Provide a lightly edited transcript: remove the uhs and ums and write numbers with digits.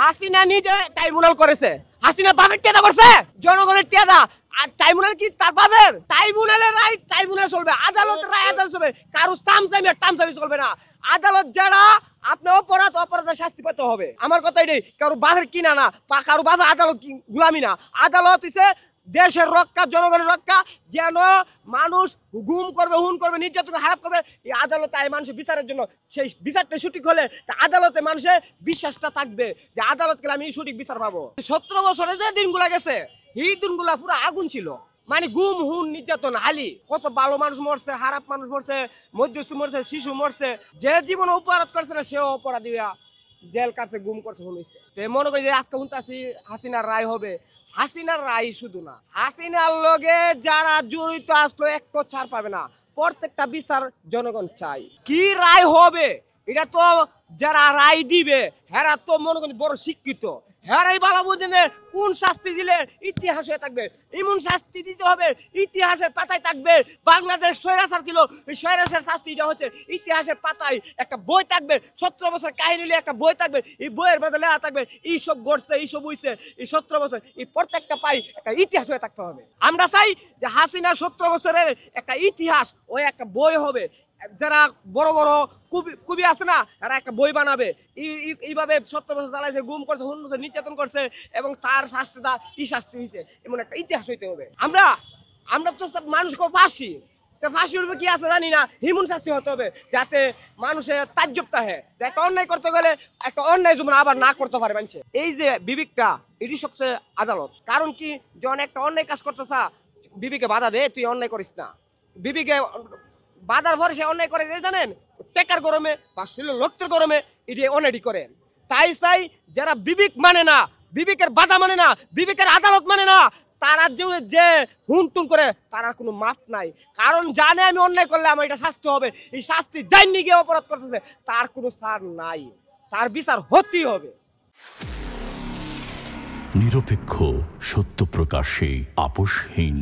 হাসিনা নিজে ট্রাইব্যুনাল করেছে, হাসিনা বাপের টেদা করছে, জনগণের টেদা। আর ট্রাইব্যুনাল কি তার বাপের? ট্রাইব্যুনালের রায় ট্রাইব্যুনাল চলবে, আদালতের রায় আদালত চলবে, কারো চামচামি আর টামচামি চলবে না। আদালত যারা আপনি অপরাধের শাস্তি পেতে হবে। আমার কথা এটাই, কারো বাপের কিনা না, কারো বাপের আদালত গুলামি না। আদালত হচ্ছে দেশের রক্ষা, জনগণের রক্ষা। যেন মানুষ গুম করবে, হুন করবে, নির্যাতন হারাপ করবে, এই আদালতে মানুষের বিচারের জন্য সেই বিচারটা সঠিক হলে আদালতে মানুষের বিশ্বাসটা থাকবে যে আদালত গেলে আমি সঠিক বিচার পাবো। 17 বছরে যে দিনগুলা গেছে, এই দিনগুলা পুরো আগুন ছিল। মানে গুম হুন নির্যাতন হালি, কত ভালো মানুষ মরছে, খারাপ মানুষ মরছে, মধ্যস্থ মরছে, শিশু মরছে। যে জীবনে অপরাধ করছে না সেও অপরাধী জেল কাটছে, গুম করছে, শুনেছে। মনে করি যে আজকে শুনতেছি হাসিনার রায় হবে। হাসিনার রায় শুধু না, হাসিনার লগে যারা জড়িত আসলো একটু ছাড় পাবে না। প্রত্যেকটা বিচার জনগণ চাই। কি রায় হবে এটা তো যারা রায় দিবে হেরা তো মনে করি বড় শিক্ষিত, হেরাই ভালো বুঝেন কোন শাস্তি দিলে ইতিহাস হয়ে থাকবে। এমন শাস্তি দিতে হবে ইতিহাসের পাতায় থাকবে। বাংলাদেশ স্বৈরাচার ছিল, এই স্বৈরাচার শাস্তিটা হচ্ছে ইতিহাসের পাতায় একটা বই থাকবে, 17 বছর কাহিনী নিয়ে একটা বই থাকবে। এই বইয়ের মধ্যে লেখা থাকবে এইসব ঘটছে, এইসব হইছে, এই 17 বছর এই প্রত্যেকটা পাই একটা ইতিহাস হয়ে থাকতে হবে। আমরা চাই যে হাসিনার 17 বছরের একটা ইতিহাস ওই একটা বই হবে। যারা বড় বড় কবি আছে না, তারা একটা বই বানাবে এইভাবে 17 বছর চালাইছে, গুম করছে, হুন করছে, নির্যাতন করছে এবং তার শাস্তিটা কি শাস্তি হয়েছে, এমন একটা ইতিহাস হইতে হবে। আমরা তো মানুষকে ফাঁসি, ফাঁসির উপরে কি আছে জানি না, হিমুন শাস্তি হতে হবে যাতে মানুষের তাজ্জব থাকে যে একটা অন্যায় করতে গেলে একটা অন্যায় যেমন আবার না করতে পারে মানুষে। এই যে বিবেকটা, এটি সবচেয়ে আদালত। কারণ কি, যখন একটা অন্যায় কাজ করতেছ বিবেকে বাধা দে, তুই অন্যায় করিস না। বিবেকে বাধার পরে সে অন্যায় করে জানেন, টেকার গরমে বা লক্ষ্যের গরমে এটি অন্যায় করে। তাই চাই যারা বিবেক মানে না, বিবেকের বাধা মানে না, বিবেকের আদালত মানে না, তারা যে হুন টুন করে তার কোনো মাপ নাই। কারণ জানে আমি অন্যায় করলে আমার এটা শাস্তি হবে, এই শাস্তি যাইনি গিয়ে অপরাধ করতেছে তার কোনো ছাড় নাই, তার বিচার হতেই হবে। নিরপেক্ষ, সত্য প্রকাশে আপোষহীন।